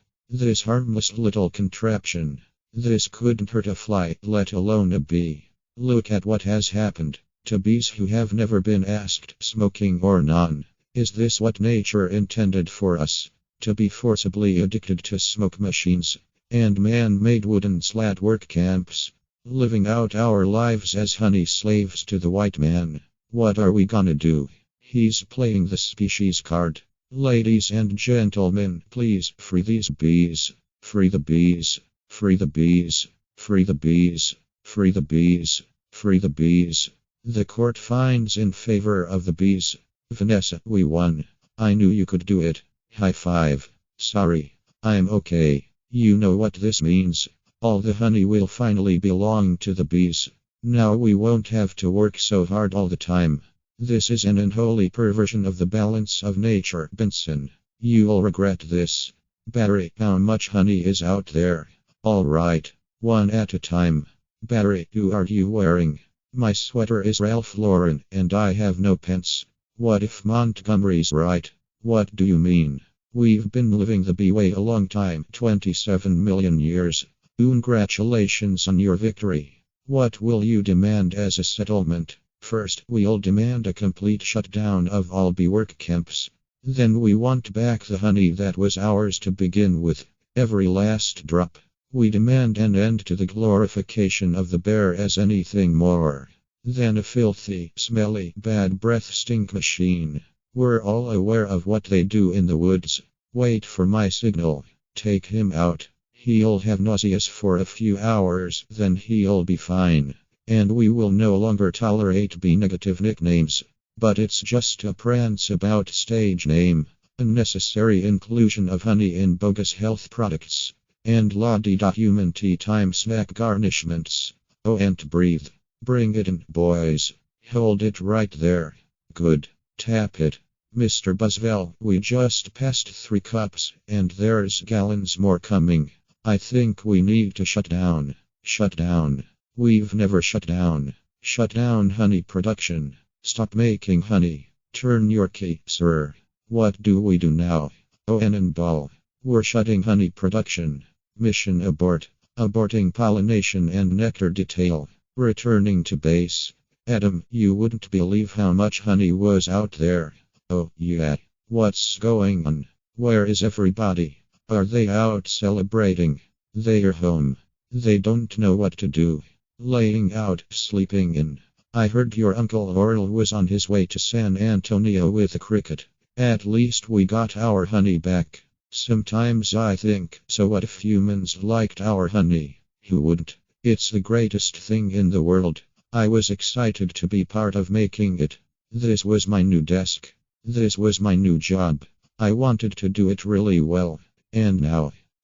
harmless little contraption. This couldn't hurt a fly, let alone a bee. Look at what has happened to bees who have never been asked, smoking or none. Is this what nature intended for us? To be forcibly addicted to smoke machines and man-made wooden slat work camps, living out our lives as honey slaves to the white man. What are we gonna do? He's playing the species card. Ladies and gentlemen, please free these bees. Free the bees. Free the bees. Free the bees. Free the bees. Free the bees. The court finds in favor of the bees. Vanessa, we won. I knew you could do it. High five. Sorry. I'm okay. You know what this means. All the honey will finally belong to the bees. Now we won't have to work so hard all the time. This is an unholy perversion of the balance of nature, Benson. You'll regret this. Barry, how much honey is out there? All right. One at a time. Barry, who are you wearing? My sweater is Ralph Lauren, and I have no pants. What if Montgomery's right? What do you mean? We've been living the bee way a long time, 27 million years. Congratulations on your victory. What will you demand as a settlement? First, we'll demand a complete shutdown of all bee work camps. Then we want back the honey that was ours to begin with. Every last drop. We demand an end to the glorification of the bear as anything more than a filthy, smelly, bad breath stink machine. We're all aware of what they do in the woods. Wait for my signal. Take him out. He'll have nauseous for a few hours, then he'll be fine. And we will no longer tolerate B-negative nicknames. But it's just a prance about stage name. Unnecessary inclusion of honey in bogus health products. And la-di-da-human tea time snack garnishments. Oh, and breathe. Bring it in, boys. Hold it right there. Good. Tap it. Mr. Buzzvell, we just passed 3 cups, and there's gallons more coming. I think we need to shut down. Shut down. We've never shut down. Shut down honey production. Stop making honey. Turn your key, sir. What do we do now? Oh, Annenball. We're shutting honey production. Mission abort. Aborting pollination and nectar detail. Returning to base. Adam, you wouldn't believe how much honey was out there. Oh, yeah. What's going on? Where is everybody? Are they out celebrating? They're home. They don't know what to do. Laying out, sleeping in. I heard your Uncle Oral was on his way to San Antonio with a cricket. At least we got our honey back. Sometimes I think, so what if humans liked our honey? Who wouldn't? It's the greatest thing in the world. I was excited to be part of making it. This was my new desk. This was my new job. I wanted to do it really well. And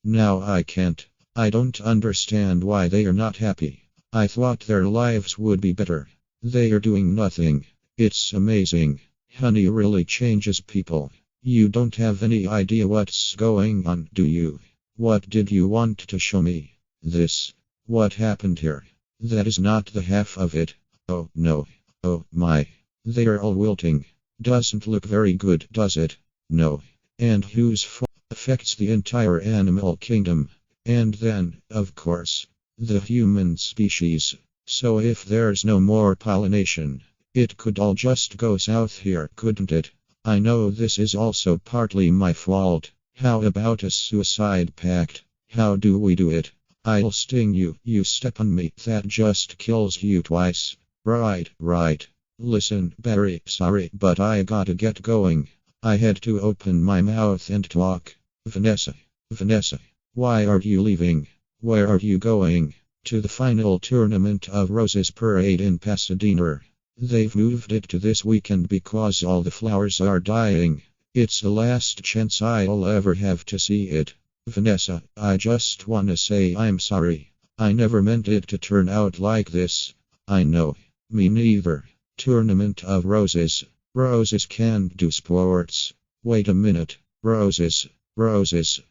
now I can't. I don't understand why they are not happy. I thought their lives would be better. They are doing nothing. It's amazing. Honey really changes people. You don't have any idea what's going on, do you? What did you want to show me? This. What happened here? That is not the half of it. Oh no. Oh my. They are all wilting. Doesn't look very good, does it? No. And whose fault affects the entire animal kingdom? And then, of course, the human species. So if there's no more pollination, it could all just go south here, couldn't it? I know this is also partly my fault. How about a suicide pact? How do we do it? I'll sting you, you step on me, that just kills you twice. Right. Listen, Barry, sorry, but I gotta get going. I had to open my mouth and talk. Vanessa, why are you leaving? Where are you going? To the final tournament of Roses Parade in Pasadena. They've moved it to this weekend because all the flowers are dying. It's the last chance I'll ever have to see it. Vanessa, I just wanna say I'm sorry. I never meant it to turn out like this. I know. Me neither. Tournament of Roses. Roses can't do sports. Wait a minute. Roses. Vanessa.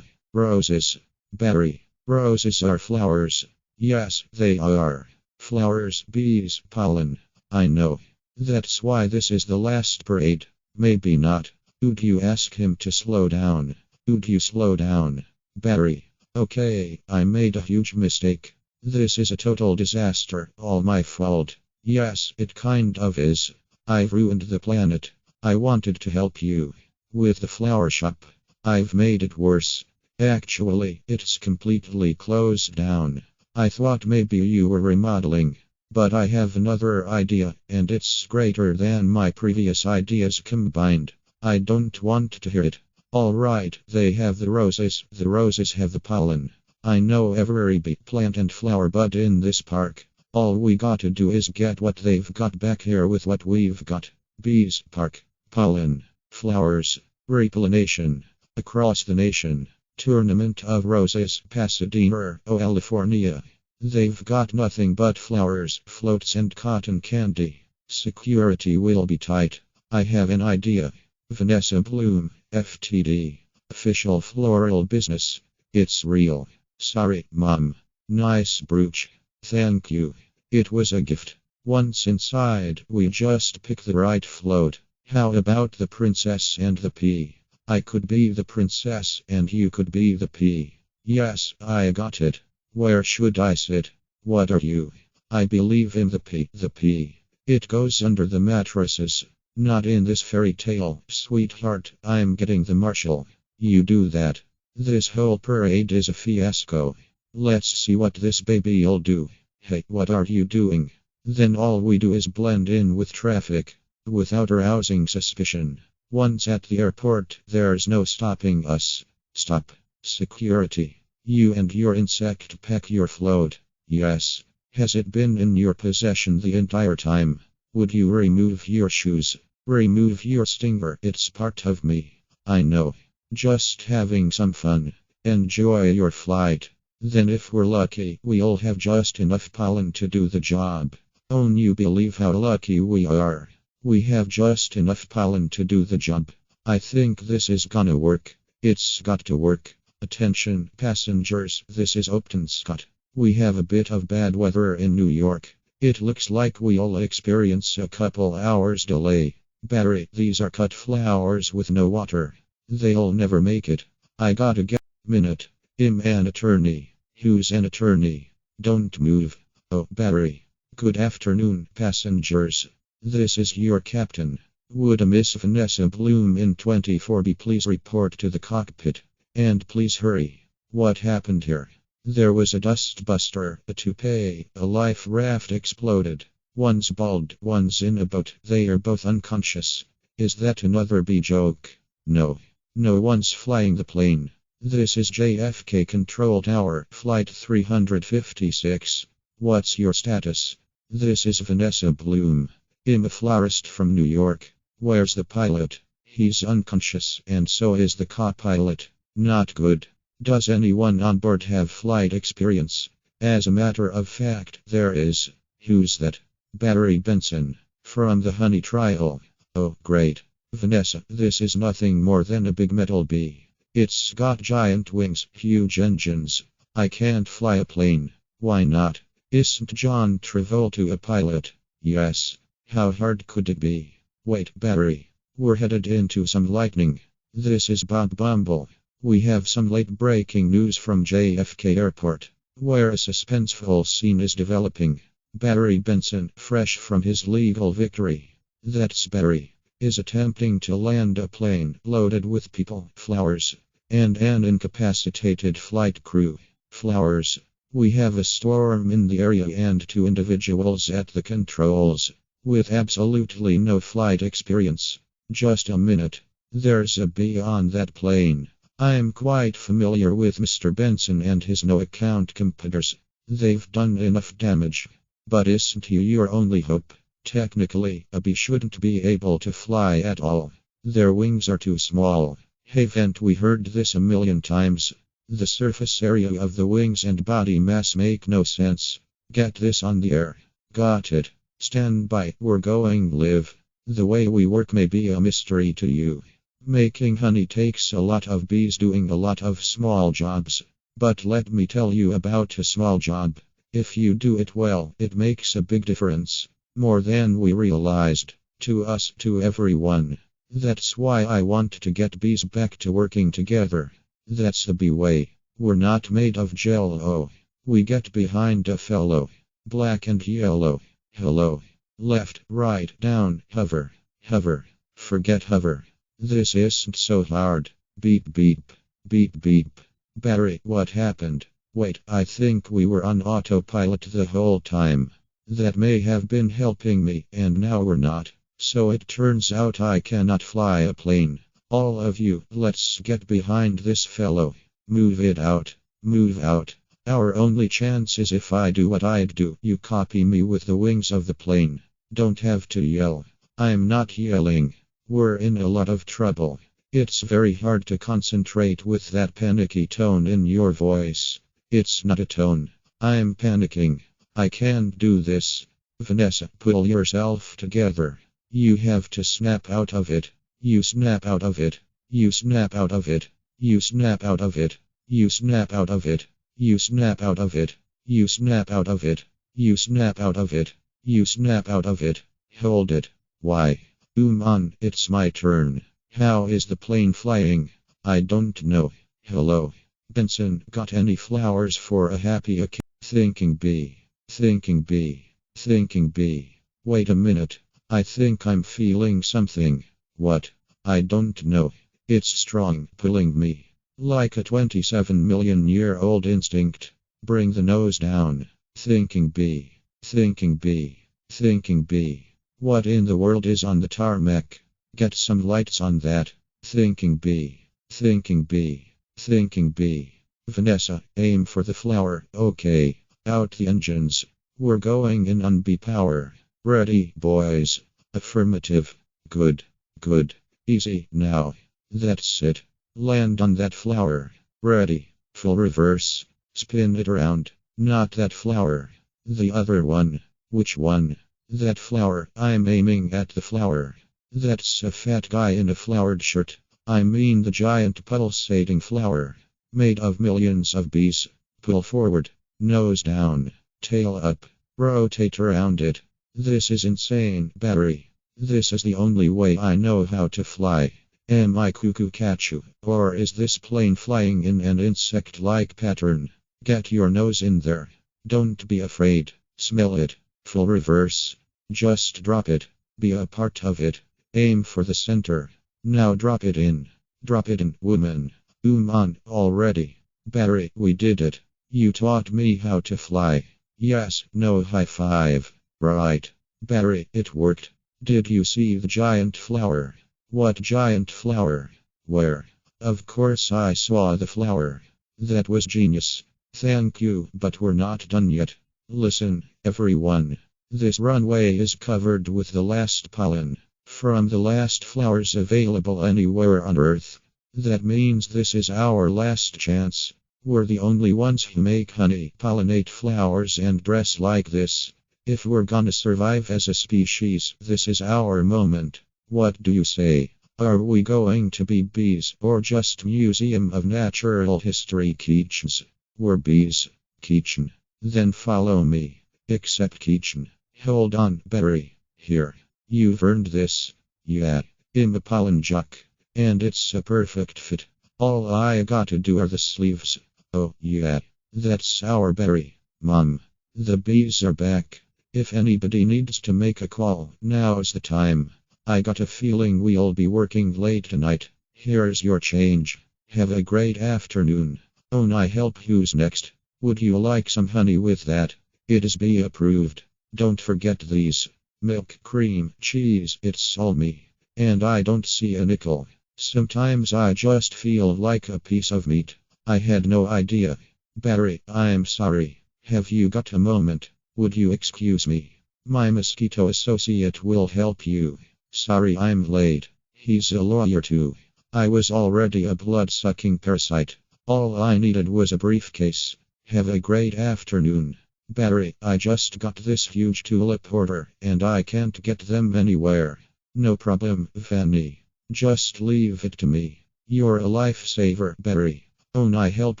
Roses. Barry. Roses are flowers. Yes, they are. Flowers, bees, pollen. I know. That's why this is the last parade. Maybe not. Would you ask him to slow down? Would you slow down? Barry. Okay, I made a huge mistake. This is a total disaster, all my fault. Yes, it kind of is. I've ruined the planet. I wanted to help you. With the flower shop. I've made it worse. Actually, it's completely closed down. I thought maybe you were remodeling. But I have another idea, and it's greater than my previous ideas combined. I don't want to hear it. Alright, they have the roses have the pollen. I know every bee, plant and flower bud in this park. All we gotta do is get what they've got back here with what we've got. Bees, park, pollen, flowers, repollination. Across the nation. Tournament of Roses, Pasadena, California. They've got nothing but flowers, floats and cotton candy. Security will be tight. I have an idea. Vanessa Bloom, FTD. Official floral business. It's real. Sorry, Mom. Nice brooch. Thank you. It was a gift. Once inside, we just pick the right float. How about the princess and the pea? I could be the princess and you could be the pea. Yes, I got it. Where should I sit? What are you? I believe in the pea. It goes under the mattresses. Not in this fairy tale, sweetheart. I'm getting the marshal. You do that. This whole parade is a fiasco. Let's see what this baby'll do. Hey, what are you doing? Then all we do is blend in with traffic, without arousing suspicion. Once at the airport, there's no stopping us. Stop. Security. You and your insect pack your float. Yes. Has it been in your possession the entire time? Would you remove your shoes? Remove your stinger. It's part of me. I know. Just having some fun. Enjoy your flight. Then if we're lucky, we'll have just enough pollen to do the job. Won't you believe how lucky we are? We have just enough pollen to do the job. I think this is gonna work. It's got to work. Attention, passengers, this is Upton Scott. We have a bit of bad weather in New York. It looks like we'll experience a couple hours delay. Barry, these are cut flowers with no water. They'll never make it. I gotta get minute. I'm an attorney. Who's an attorney? Don't move. Oh, Barry. Good afternoon, passengers. This is your captain. Would a Miss Vanessa Bloom in 24B please report to the cockpit? And please hurry. What happened here? There was a dustbuster, a toupee, a life raft exploded. One's bald, one's in a boat. They are both unconscious. Is that another B joke? No. No one's flying the plane. This is JFK Control Tower, Flight 356. What's your status? This is Vanessa Bloom. I'm a florist from New York. Where's the pilot? He's unconscious, and so is the co-pilot. Not good. Does anyone on board have flight experience? As a matter of fact, there is. Who's that? Barry Benson. From the Honey Trial. Oh, great. Vanessa, this is nothing more than a big metal bee. It's got giant wings, huge engines. I can't fly a plane. Why not? Isn't John Travolta a pilot? Yes. How hard could it be? Wait, Barry. We're headed into some lightning. This is Bob Bumble. We have some late-breaking news from JFK Airport, where a suspenseful scene is developing. Barry Benson, fresh from his legal victory. That's Barry. Is attempting to land a plane loaded with people, flowers, and an incapacitated flight crew. Flowers. We have a storm in the area and 2 individuals at the controls, with absolutely no flight experience. Just a minute. There's a bee on that plane. I'm quite familiar with Mr. Benson and his no-account competitors. They've done enough damage. But isn't he your only hope? Technically, a bee shouldn't be able to fly at all. Their wings are too small. Haven't we heard this a million times? The surface area of the wings and body mass make no sense. Get this on the air. Got it. Stand by, we're going live. The way we work may be a mystery to you. Making honey takes a lot of bees doing a lot of small jobs. But let me tell you about a small job. If you do it well, it makes a big difference. More than we realized. To us, to everyone. That's why I want to get bees back to working together. That's the bee way. We're not made of jello. We get behind a fellow. Black and yellow. Hello. Left, right, down, hover. Hover. Forget hover. This isn't so hard. Beep beep. Beep beep. Barry, what happened? Wait, I think we were on autopilot the whole time. That may have been helping me, and now we're not. So it turns out I cannot fly a plane. All of you, let's get behind this fellow. Move it out. Move out. Our only chance is if I do what I'd do. You copy me with the wings of the plane. Don't have to yell. I'm not yelling. We're in a lot of trouble. It's very hard to concentrate with that panicky tone in your voice. It's not a tone. I'm panicking. I can't do this. Vanessa, pull yourself together. You have to snap out of it. You snap out of it. You snap out of it. You snap out of it. You snap out of it. You snap out of it. You snap out of it. You snap out of it. You snap out of it. Hold it. Why? On, it's my turn. How is the plane flying? I don't know. Hello. Benson, got any flowers for a happy occasion? Thinking bee. Thinking bee. Thinking bee. Wait a minute. I think I'm feeling something. What? I don't know. It's strong, pulling me. Like a 27-million-year-old instinct. Bring the nose down. Thinking bee. Thinking bee. Thinking bee. What in the world is on the tarmac? Get some lights on that. Thinking bee. Thinking bee. Thinking bee. Vanessa, aim for the flower. Okay. Out the engines. We're going in on bee power. Ready, boys? Affirmative. Good. Good. Easy now. That's it. Land on that flower. Ready. Full reverse. Spin it around. Not that flower. The other one. Which one? That flower. I'm aiming at the flower. That's a fat guy in a flowered shirt. I mean the giant pulsating flower. Made of millions of bees. Pull forward. Nose down. Tail up. Rotate around it. This is insane, Barry. This is the only way I know how to fly. Am I cuckoo catchu, or is this plane flying in an insect-like pattern? Get your nose in there. Don't be afraid. Smell it. Full reverse. Just drop it. Be a part of it. Aim for the center. Now drop it in. Drop it in, woman. On, already. Barry, we did it. You taught me how to fly. Yes, no high five. Right. Barry, it worked. Did you see the giant flower? What giant flower? Where? Of course I saw the flower. That was genius. Thank you, but we're not done yet. Listen, everyone. This runway is covered with the last pollen from the last flowers available anywhere on Earth. That means this is our last chance. We're the only ones who make honey, pollinate flowers, and dress like this. If we're gonna survive as a species, this is our moment. What do you say? Are we going to be bees or just Museum of Natural History kitchens? We're bees. Kitchen. Then follow me. Except kitchen. Hold on, Barry. Here. You've earned this. Yeah. I'm a pollen jock. And it's a perfect fit. All I gotta do are the sleeves. Oh, yeah. That's our Barry. Mom. The bees are back. If anybody needs to make a call, now's the time. I got a feeling we'll be working late tonight. Here's your change. Have a great afternoon. Oh, I help who's next. Would you like some honey with that? It is bee approved. Don't forget these. Milk, cream, cheese, it's all me. And I don't see a nickel. Sometimes I just feel like a piece of meat. I had no idea. Barry, I'm sorry. Have you got a moment? Would you excuse me? My mosquito associate will help you. Sorry I'm late. He's a lawyer too. I was already a blood-sucking parasite. All I needed was a briefcase. Have a great afternoon. Barry, I just got this huge tulip order, and I can't get them anywhere. No problem, Fanny. Just leave it to me. You're a lifesaver, Barry. Oh, I help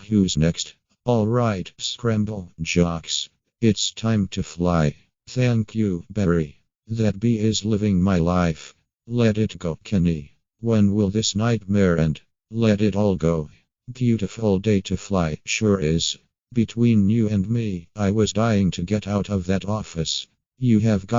who's next. Alright, scramble, jocks. It's time to fly. Thank you, Barry. That bee is living my life. Let it go, Kenny. When will this nightmare end? Let it all go. Beautiful day to fly, sure is. Between you and me, I was dying to get out of that office. You have got